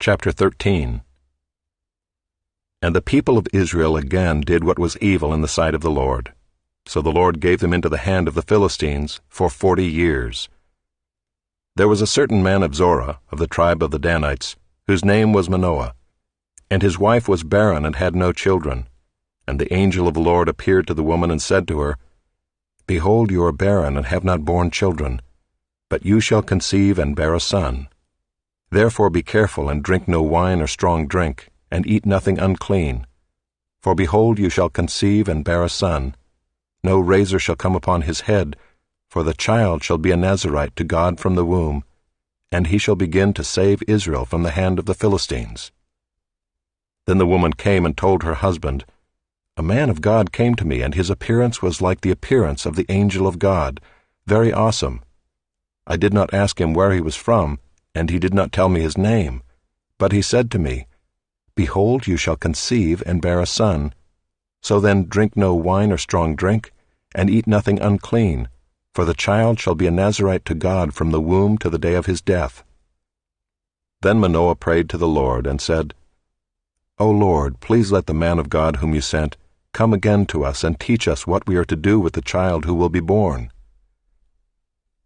Chapter 13. And the people of Israel again did what was evil in the sight of the Lord. So the Lord gave them into the hand of the Philistines for 40 years. There was a certain man of Zorah, of the tribe of the Danites, whose name was Manoah, and his wife was barren and had no children. And the angel of the Lord appeared to the woman and said to her, Behold, you are barren and have not borne children, but you shall conceive and bear a son. Therefore be careful and drink no wine or strong drink, and eat nothing unclean. For behold, you shall conceive and bear a son. No razor shall come upon his head, for the child shall be a Nazirite to God from the womb, and he shall begin to save Israel from the hand of the Philistines. Then the woman came and told her husband, A man of God came to me, and his appearance was like the appearance of the angel of God, very awesome. I did not ask him where he was from, and he did not tell me his name. But he said to me, Behold, you shall conceive and bear a son. So then drink no wine or strong drink, and eat nothing unclean, for the child shall be a Nazirite to God from the womb to the day of his death. Then Manoah prayed to the Lord, and said, O Lord, please let the man of God whom you sent come again to us and teach us what we are to do with the child who will be born.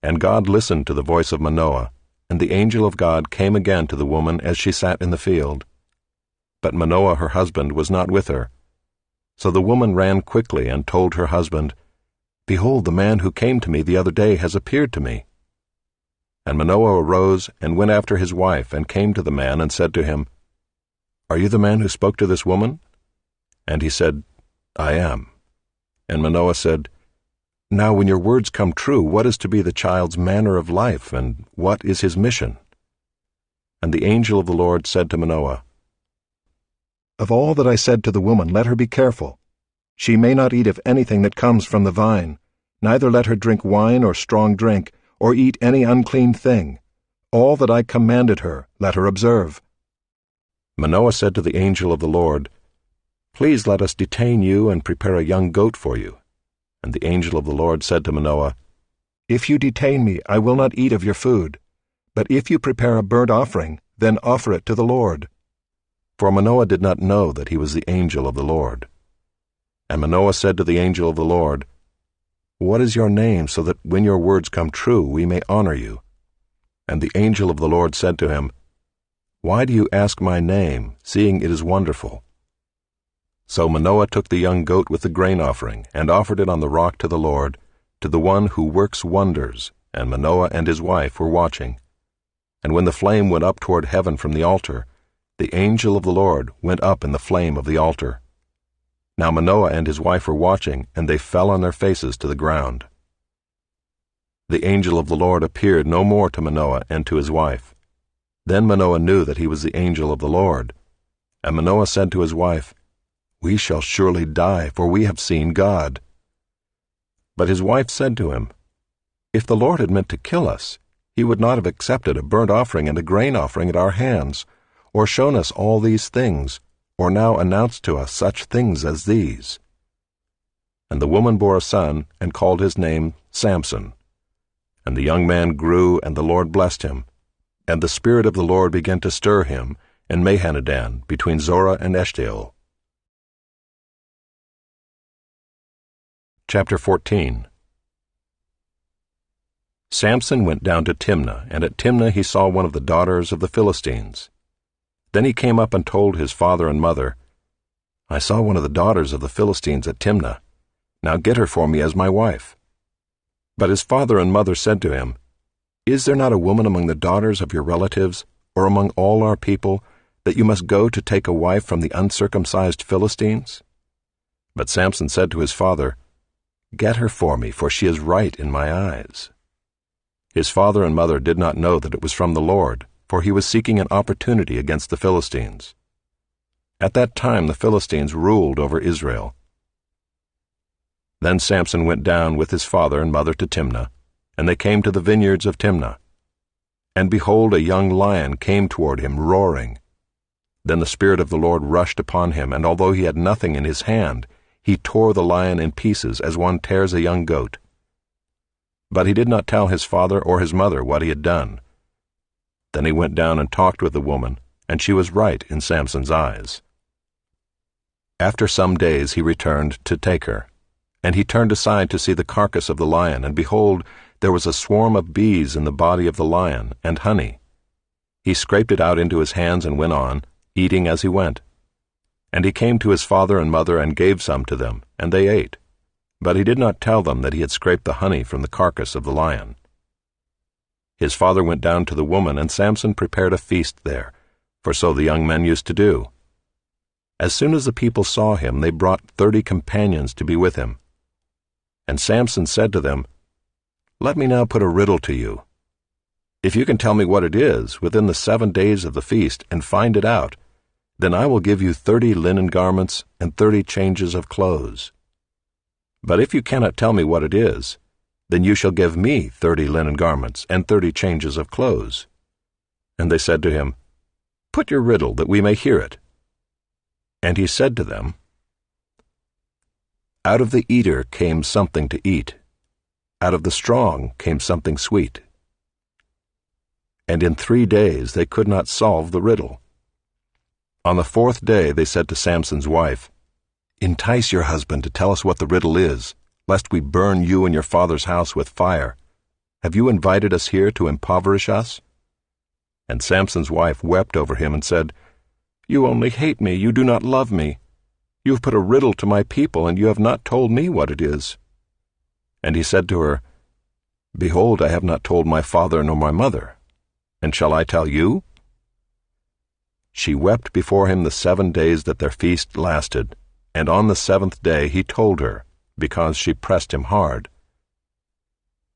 And God listened to the voice of Manoah, and the angel of God came again to the woman as she sat in the field. But Manoah her husband was not with her. So the woman ran quickly and told her husband, Behold, the man who came to me the other day has appeared to me. And Manoah arose and went after his wife, and came to the man and said to him, Are you the man who spoke to this woman? And he said, I am. And Manoah said, Now when your words come true, what is to be the child's manner of life, and what is his mission? And the angel of the Lord said to Manoah, Of all that I said to the woman, let her be careful. She may not eat of anything that comes from the vine, neither let her drink wine or strong drink, or eat any unclean thing. All that I commanded her, let her observe. Manoah said to the angel of the Lord, Please let us detain you and prepare a young goat for you. And the angel of the Lord said to Manoah, If you detain me, I will not eat of your food. But if you prepare a burnt offering, then offer it to the Lord. For Manoah did not know that he was the angel of the Lord. And Manoah said to the angel of the Lord, What is your name, so that when your words come true, we may honor you? And the angel of the Lord said to him, Why do you ask my name, seeing it is wonderful? So Manoah took the young goat with the grain offering, and offered it on the rock to the Lord, to the one who works wonders, and Manoah and his wife were watching. And when the flame went up toward heaven from the altar, the angel of the Lord went up in the flame of the altar. Now Manoah and his wife were watching, and they fell on their faces to the ground. The angel of the Lord appeared no more to Manoah and to his wife. Then Manoah knew that he was the angel of the Lord. And Manoah said to his wife, We shall surely die, for we have seen God. But his wife said to him, If the Lord had meant to kill us, he would not have accepted a burnt offering and a grain offering at our hands, or shown us all these things, or now announced to us such things as these. And the woman bore a son, and called his name Samson. And the young man grew, and the Lord blessed him. And the Spirit of the Lord began to stir him in Mahanadan, between Zorah and Eshtaol. Chapter 14. Samson went down to Timnah, and at Timnah he saw one of the daughters of the Philistines. Then he came up and told his father and mother, I saw one of the daughters of the Philistines at Timnah. Now get her for me as my wife. But his father and mother said to him, Is there not a woman among the daughters of your relatives, or among all our people, that you must go to take a wife from the uncircumcised Philistines? But Samson said to his father, Get her for me, for she is right in my eyes. His father and mother did not know that it was from the Lord, for he was seeking an opportunity against the Philistines. At that time the Philistines ruled over Israel. Then Samson went down with his father and mother to Timnah, and they came to the vineyards of Timnah. And behold, a young lion came toward him, roaring. Then the Spirit of the Lord rushed upon him, and although he had nothing in his hand, he tore the lion in pieces as one tears a young goat. But he did not tell his father or his mother what he had done. Then he went down and talked with the woman, and she was right in Samson's eyes. After some days he returned to take her, and he turned aside to see the carcass of the lion, and behold, there was a swarm of bees in the body of the lion, and honey. He scraped it out into his hands and went on, eating as he went. And he came to his father and mother and gave some to them, and they ate. But he did not tell them that he had scraped the honey from the carcass of the lion. His father went down to the woman, and Samson prepared a feast there, for so the young men used to do. As soon as the people saw him, they brought 30 companions to be with him. And Samson said to them, "Let me now put a riddle to you. If you can tell me what it is within the 7 days of the feast and find it out, then I will give you 30 linen garments and 30 changes of clothes. But if you cannot tell me what it is, then you shall give me 30 linen garments and 30 changes of clothes." And they said to him, "Put your riddle, that we may hear it." And he said to them, "Out of the eater came something to eat. Out of the strong came something sweet." And in 3 days they could not solve the riddle. On the 4th day they said to Samson's wife, "Entice your husband to tell us what the riddle is, lest we burn you and your father's house with fire. Have you invited us here to impoverish us?" And Samson's wife wept over him and said, "You only hate me, you do not love me. You have put a riddle to my people, and you have not told me what it is." And he said to her, "Behold, I have not told my father nor my mother. And shall I tell you?" She wept before him the 7 days that their feast lasted, and on the 7th day he told her, because she pressed him hard.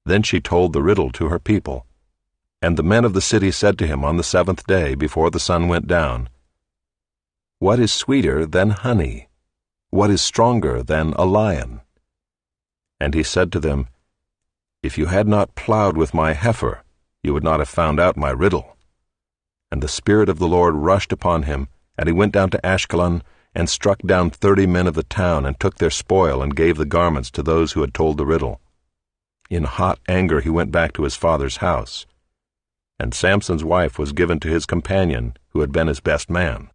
Then she told the riddle to her people, and the men of the city said to him on the 7th day, before the sun went down, "What is sweeter than honey? What is stronger than a lion?" And he said to them, "If you had not plowed with my heifer, you would not have found out my riddle." And the Spirit of the Lord rushed upon him, and he went down to Ashkelon, and struck down 30 men of the town, and took their spoil, and gave the garments to those who had told the riddle. In hot anger he went back to his father's house. And Samson's wife was given to his companion, who had been his best man.